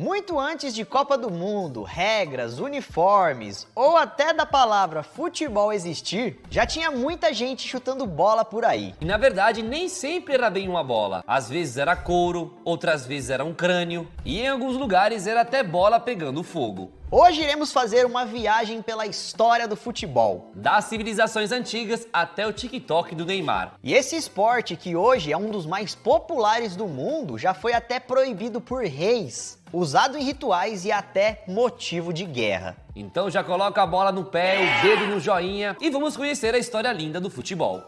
Muito antes de Copa do Mundo, regras, uniformes ou até da palavra futebol existir, já tinha muita gente chutando bola por aí. E na verdade nem sempre era bem uma bola. Às vezes era couro, outras vezes era um crânio e em alguns lugares era até bola pegando fogo. Hoje iremos fazer uma viagem pela história do futebol, Das civilizações antigas até o TikTok do Neymar. E esse esporte, que hoje é um dos mais populares do mundo, já foi até proibido por reis, usado em rituais e até motivo de guerra. Então já coloca a bola no pé, o dedo no joinha e vamos conhecer a história linda do futebol.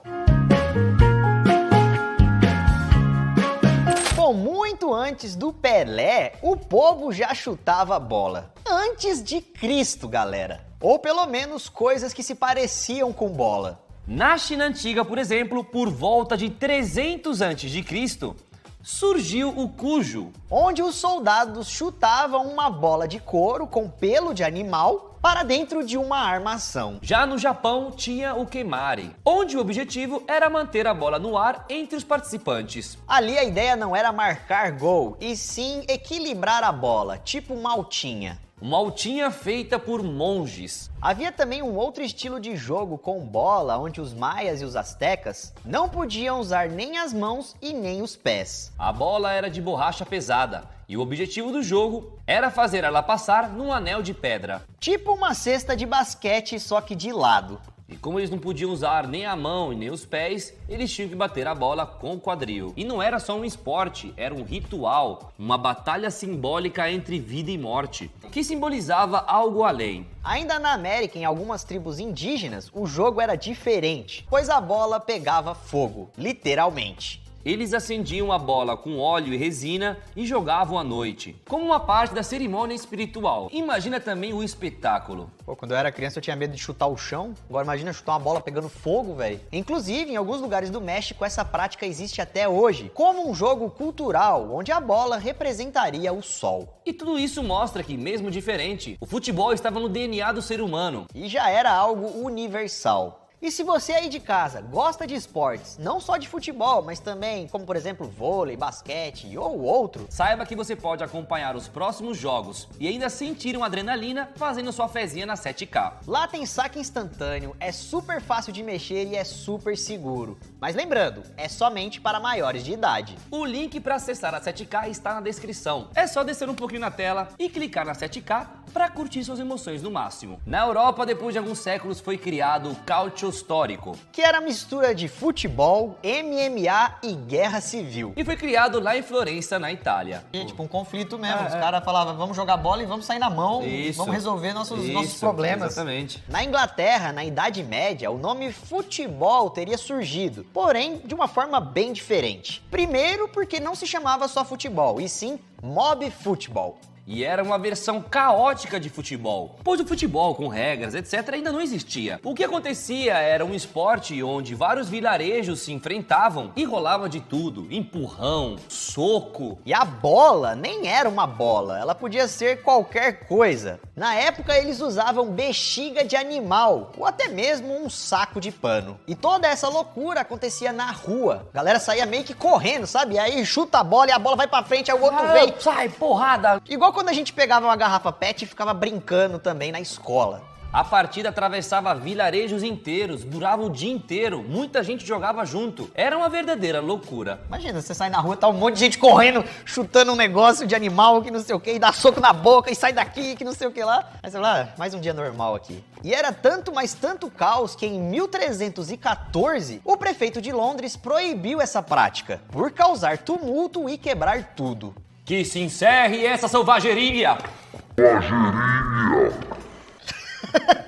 Bom, muito antes do Pelé, o povo já chutava bola. Antes de Cristo, galera. Ou pelo menos coisas que se pareciam com bola. Na China Antiga, por exemplo, por volta de 300 a.C., surgiu o cujo. Onde os soldados chutavam uma bola de couro com pelo de animal para dentro de uma armação. Já no Japão tinha o kemari, onde o objetivo era manter a bola no ar entre os participantes. Ali a ideia não era marcar gol, e sim equilibrar a bola, tipo uma altinha. Uma altinha feita por monges. Havia também um outro estilo de jogo com bola, onde os maias e os astecas não podiam usar nem as mãos e nem os pés. A bola era de borracha pesada e o objetivo do jogo era fazer ela passar num anel de pedra. Tipo uma cesta de basquete, só que de lado. E como eles não podiam usar nem a mão e nem os pés, eles tinham que bater a bola com o quadril. E não era só um esporte, era um ritual, uma batalha simbólica entre vida e morte, que simbolizava algo além. Ainda na América, em algumas tribos indígenas, o jogo era diferente, pois a bola pegava fogo, literalmente. Eles acendiam a bola com óleo e resina e jogavam à noite, como uma parte da cerimônia espiritual. Imagina também o espetáculo. Pô, quando eu era criança eu tinha medo de chutar o chão, agora imagina chutar uma bola pegando fogo, velho. Inclusive, em alguns lugares do México, essa prática existe até hoje, como um jogo cultural, onde a bola representaria o sol. E tudo isso mostra que, mesmo diferente, o futebol estava no DNA do ser humano. E já era algo universal. E se você aí de casa gosta de esportes, não só de futebol, mas também, como por exemplo, vôlei, basquete ou outro, Saiba que você pode acompanhar os próximos jogos e ainda sentir uma adrenalina fazendo sua fezinha na 7K. lá tem saque instantâneo, é super fácil de mexer e é super seguro. Mas lembrando, é somente para maiores de idade. O link para acessar a 7K está na descrição. É só descer um pouquinho na tela e clicar na 7K para curtir suas emoções no máximo. Na Europa, depois de alguns séculos, foi criado o Calcio Histórico, Que era a mistura de futebol, MMA e guerra civil. e foi criado lá em Florença, na Itália. Tipo um conflito mesmo, os caras falavam, vamos jogar bola e vamos sair na mão, Isso. vamos resolver nossos Isso, problemas. Exatamente. Na Inglaterra, na Idade Média, o nome futebol teria surgido, porém de uma forma bem diferente. Primeiro porque não se chamava só futebol, e sim mob futebol. E era uma versão caótica de futebol, pois o futebol com regras, etc. ainda não existia. O que acontecia era um esporte onde vários vilarejos se enfrentavam e rolava de tudo, empurrão, soco. E a bola nem era uma bola, ela podia ser qualquer coisa. Na época eles usavam bexiga de animal, ou até mesmo um saco de pano. E toda essa loucura acontecia na rua. A galera saía meio que correndo, sabe? Aí chuta a bola e a bola vai pra frente, aí o outro vem. Sai, porrada! Igual quando a gente pegava uma garrafa PET e ficava brincando também na escola. A partida atravessava vilarejos inteiros, durava o dia inteiro, muita gente jogava junto. Era uma verdadeira loucura. Imagina, você sai na rua, tá um monte de gente correndo, chutando um negócio de animal que não sei o que, e dá soco na boca e sai daqui que não sei o que lá. Aí você fala, mais um dia normal aqui. E era tanto, mas tanto caos que em 1314, o prefeito de Londres proibiu essa prática, por causar tumulto e quebrar tudo. Que se encerre essa selvageria!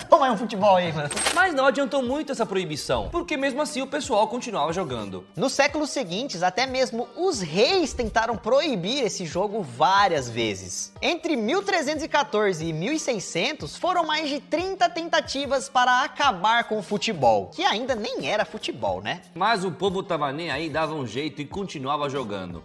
Toma aí um futebol aí, mano. Mas não adiantou muito essa proibição, porque mesmo assim o pessoal continuava jogando. Nos séculos seguintes, até mesmo os reis tentaram proibir esse jogo várias vezes. Entre 1314 e 1600, foram mais de 30 tentativas para acabar com o futebol, que ainda nem era futebol, né? Mas o povo tava nem aí, dava um jeito e continuava jogando.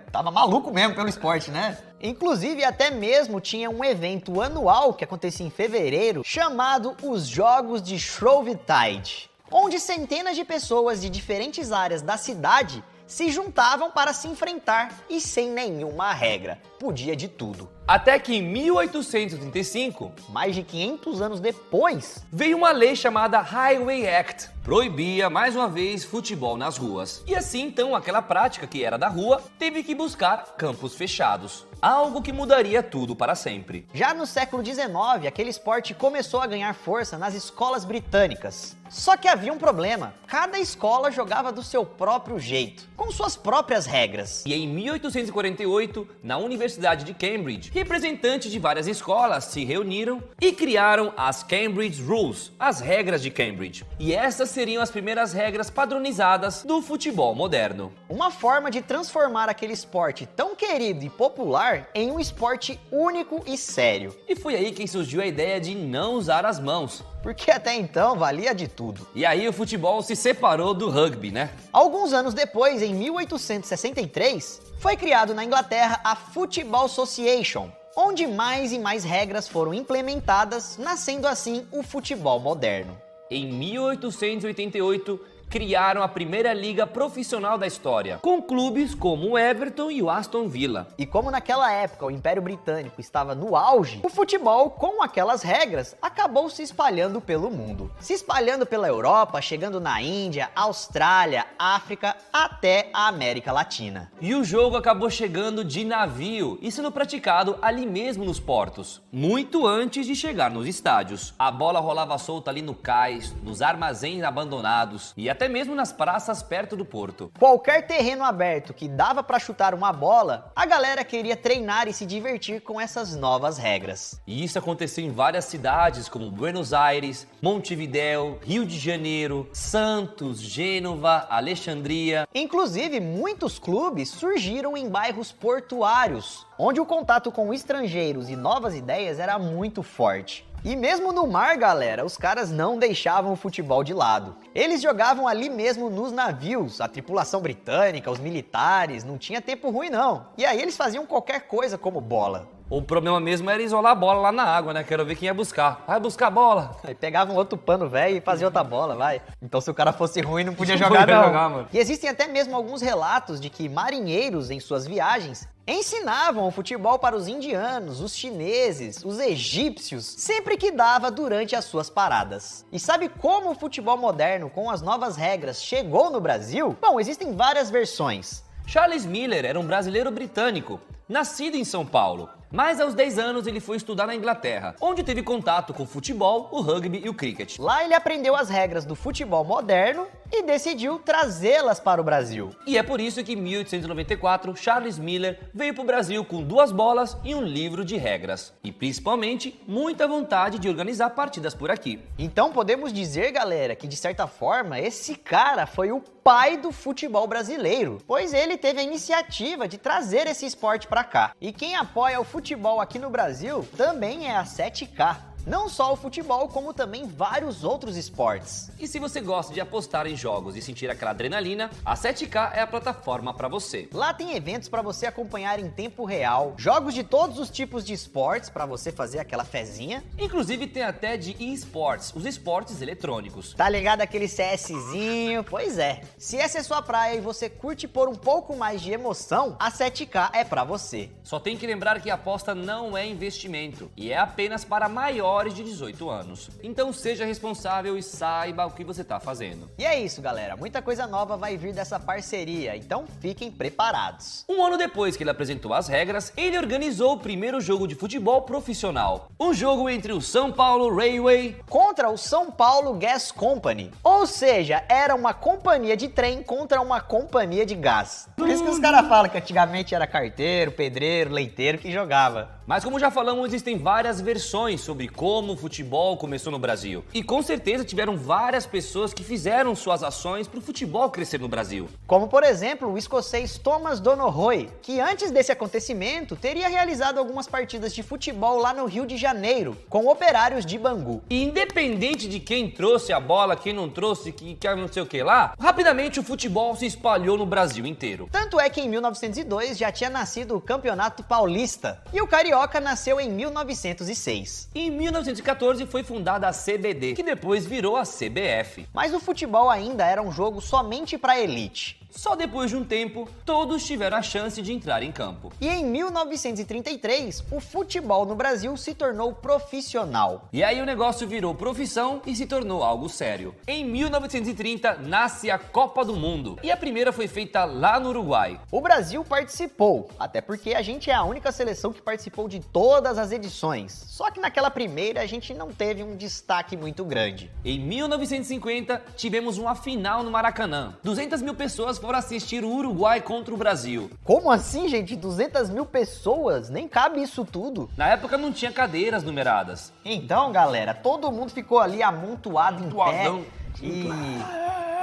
Tava maluco mesmo pelo esporte, né? Inclusive, até mesmo tinha um evento anual que acontecia em fevereiro, chamado os Jogos de Shrovetide, onde centenas de pessoas de diferentes áreas da cidade se juntavam para se enfrentar e sem nenhuma regra. Podia de tudo. Até que em 1835, mais de 500 anos depois, veio uma lei chamada Highway Act, proibia mais uma vez futebol nas ruas. E assim então aquela prática que era da rua teve que buscar campos fechados, algo que mudaria tudo para sempre. Já no século XIX, aquele esporte começou a ganhar força nas escolas britânicas. Só que havia um problema, cada escola jogava do seu próprio jeito, com suas próprias regras. E em 1848, na Universidade de Cambridge, representantes de várias escolas se reuniram e criaram as Cambridge Rules, as regras de Cambridge. E essas seriam as primeiras regras padronizadas do futebol moderno. Uma forma de transformar aquele esporte tão querido e popular em um esporte único e sério. E foi aí que surgiu a ideia de não usar as mãos, porque até então valia de tudo. E aí o futebol se separou do rugby, né? Alguns anos depois, em 1863, foi criado na Inglaterra a Football Association, onde mais e mais regras foram implementadas, nascendo assim o futebol moderno. Em 1888, criaram a primeira liga profissional da história, com clubes como o Everton e o Aston Villa. E como naquela época o Império Britânico estava no auge, o futebol, com aquelas regras, acabou se espalhando pelo mundo. Se espalhando pela Europa, chegando na Índia, Austrália, África, até a América Latina. E o jogo acabou chegando de navio e sendo praticado ali mesmo nos portos, muito antes de chegar nos estádios. A bola rolava solta ali no cais, nos armazéns abandonados e até mesmo nas praças perto do porto. Qualquer terreno aberto que dava para chutar uma bola, a galera queria treinar e se divertir com essas novas regras. E isso aconteceu em várias cidades como Buenos Aires, Montevidéu, Rio de Janeiro, Santos, Gênova, Alexandria. Inclusive, muitos clubes surgiram em bairros portuários, onde o contato com estrangeiros e novas ideias era muito forte. E mesmo no mar, galera, os caras não deixavam o futebol de lado. Eles jogavam ali mesmo nos navios, a tripulação britânica, os militares, não tinha tempo ruim não. E aí eles faziam qualquer coisa como bola. O problema mesmo era isolar a bola lá na água, né? Quero ver quem ia buscar. Vai buscar a bola. Aí pegavam outro pano velho e fazia outra bola, vai. Então se o cara fosse ruim não podia jogar não. Mano. E existem até mesmo alguns relatos de que marinheiros em suas viagens ensinavam o futebol para os indianos, os chineses, os egípcios, sempre que dava durante as suas paradas. E sabe como o futebol moderno, com as novas regras, chegou no Brasil? Bom, existem várias versões. Charles Miller era um brasileiro britânico, nascido em São Paulo, mas aos 10 anos ele foi estudar na Inglaterra, onde teve contato com o futebol, o rugby e o cricket. Lá ele aprendeu as regras do futebol moderno e decidiu trazê-las para o Brasil. E é por isso que em 1894, Charles Miller veio para o Brasil com 2 bolas e um livro de regras. E principalmente, muita vontade de organizar partidas por aqui. Então podemos dizer, galera, que de certa forma, esse cara foi o pai do futebol brasileiro, pois ele teve a iniciativa de trazer esse esporte para cá. E quem apoia o futebol aqui no Brasil também é a 7K. Não só o futebol, como também vários outros esportes. E se você gosta de apostar em jogos e sentir aquela adrenalina, a 7K é a plataforma para você. Lá tem eventos para você acompanhar em tempo real, jogos de todos os tipos de esportes para você fazer aquela fezinha. Inclusive tem até de eSports, os esportes eletrônicos. Tá ligado aquele CSzinho? Pois é. Se essa é sua praia e você curte por um pouco mais de emoção, a 7K é para você. Só tem que lembrar que a aposta não é investimento e é apenas para maiores de 18 anos. Então seja responsável e saiba o que você está fazendo. E é isso, galera. Muita coisa nova vai vir dessa parceria, então fiquem preparados. Um ano depois que ele apresentou as regras, ele organizou o primeiro jogo de futebol profissional. Um jogo entre o São Paulo Railway contra o São Paulo Gas Company. Ou seja, era uma companhia de trem contra uma companhia de gás. Por isso que os caras falam que antigamente era carteiro, pedreiro, leiteiro que jogava. Mas como já falamos, existem várias versões sobre como o futebol começou no Brasil. E com certeza tiveram várias pessoas que fizeram suas ações para o futebol crescer no Brasil. Como por exemplo o escocês Thomas Donohoe, que antes desse acontecimento teria realizado algumas partidas de futebol lá no Rio de Janeiro, com operários de Bangu. E independente de quem trouxe a bola, quem não trouxe, que não sei o que lá, rapidamente o futebol se espalhou no Brasil inteiro. Tanto é que em 1902 já tinha nascido o Campeonato Paulista. E o Carioca Carioca nasceu em 1906. Em 1914 foi fundada a CBD, que depois virou a CBF. Mas o futebol ainda era um jogo somente para elite. Só depois de um tempo, todos tiveram a chance de entrar em campo. E em 1933, o futebol no Brasil se tornou profissional. E aí o negócio virou profissão e se tornou algo sério. Em 1930, nasce a Copa do Mundo. E a primeira foi feita lá no Uruguai. O Brasil participou, até porque a gente é a única seleção que participou de todas as edições. Só que naquela primeira a gente não teve um destaque muito grande. Em 1950, tivemos uma final no Maracanã. 200 mil pessoas foram assistir o Uruguai contra o Brasil. Como assim, gente? 200 mil pessoas? Nem cabe isso tudo. Na época não tinha cadeiras numeradas. Então, galera, todo mundo ficou ali amontoado em pé e...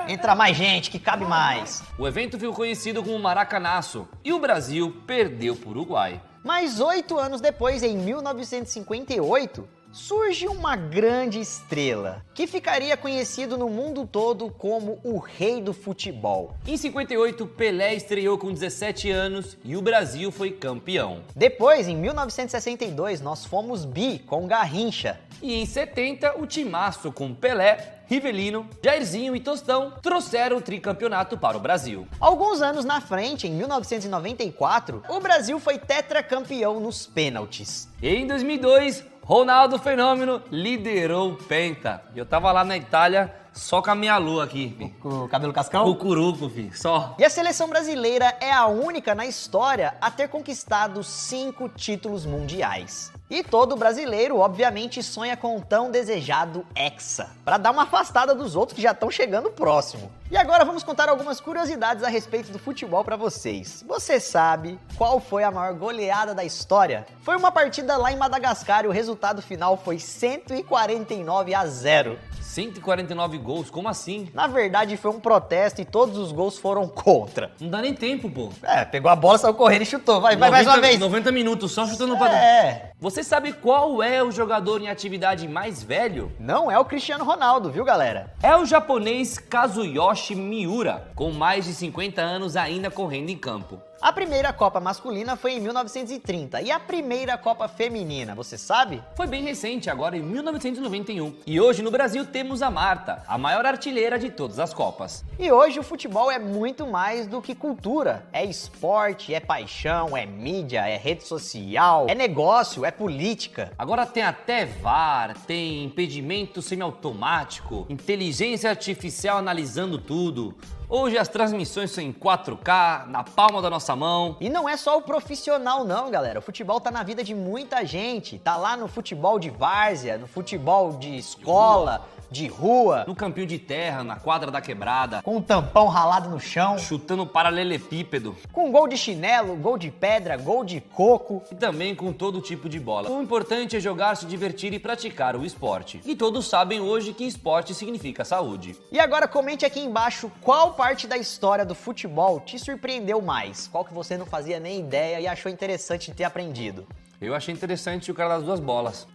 Entra mais gente, que cabe mais. O evento ficou conhecido como Maracanaço e o Brasil perdeu para o Uruguai. Mas 8 anos depois, em 1958, surge uma grande estrela, que ficaria conhecido no mundo todo como o rei do futebol. Em 58, Pelé estreou com 17 anos e o Brasil foi campeão. Depois, em 1962, nós fomos bi com Garrincha. E em 70, o timaço com Pelé, Rivelino, Jairzinho e Tostão trouxeram o tricampeonato para o Brasil. Alguns anos na frente, em 1994, o Brasil foi tetracampeão nos pênaltis. E em 2002, Ronaldo Fenômeno liderou o Penta. Eu tava lá na Itália só com a minha lua aqui, fi. Com o cabelo cascão? O curuco, fi, só. E a seleção brasileira é a única na história a ter conquistado 5 títulos mundiais. E todo brasileiro, obviamente, sonha com o tão desejado Hexa, para dar uma afastada dos outros que já estão chegando próximo. E agora vamos contar algumas curiosidades a respeito do futebol para vocês. Você sabe qual foi a maior goleada da história? Foi uma partida lá em Madagascar e o resultado final foi 149-0. 149 gols, como assim? Na verdade, foi um protesto e todos os gols foram contra. Não dá nem tempo, pô. Pegou a bola, saiu correndo e chutou. Vai mais uma vez. 90 minutos, só chutando pra dentro. Você sabe qual é o jogador em atividade mais velho? Não é o Cristiano Ronaldo, viu, galera? É o japonês Kazuyoshi Miura, com mais de 50 anos ainda correndo em campo. A primeira Copa masculina foi em 1930 e a primeira Copa feminina, você sabe? Foi bem recente, agora em 1991. E hoje no Brasil temos a Marta, a maior artilheira de todas as Copas. E hoje o futebol é muito mais do que cultura. É esporte, é paixão, é mídia, é rede social, é negócio, é política. Agora tem até VAR, tem impedimento semiautomático, inteligência artificial analisando tudo. Hoje as transmissões são em 4K, na palma da nossa mão. E não é só o profissional não, galera. O futebol tá na vida de muita gente. Tá lá no futebol de várzea, no futebol de escola, de rua. No campinho de terra, na quadra da quebrada. Com um tampão ralado no chão. Chutando paralelepípedo. Com gol de chinelo, gol de pedra, gol de coco. E também com todo tipo de bola. O importante é jogar, se divertir e praticar o esporte. E todos sabem hoje que esporte significa saúde. E agora comente aqui embaixo qual parte da história do futebol te surpreendeu mais. Qual que você não fazia nem ideia e achou interessante ter aprendido. Eu achei interessante o cara das duas bolas.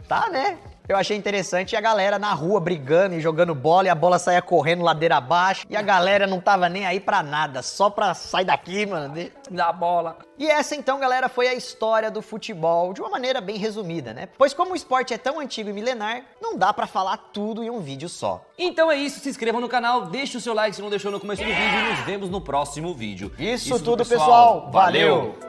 Tá, né? Eu achei interessante a galera na rua brigando e jogando bola e a bola saía correndo ladeira abaixo e a galera não tava nem aí pra nada, só pra sair daqui, mano, da bola. E essa então, galera, foi a história do futebol de uma maneira bem resumida, né? Pois como o esporte é tão antigo e milenar, não dá pra falar tudo em um vídeo só. Então é isso, se inscreva no canal, deixe o seu like se não deixou no começo do vídeo e nos vemos no próximo vídeo. Isso tudo, pessoal. Valeu!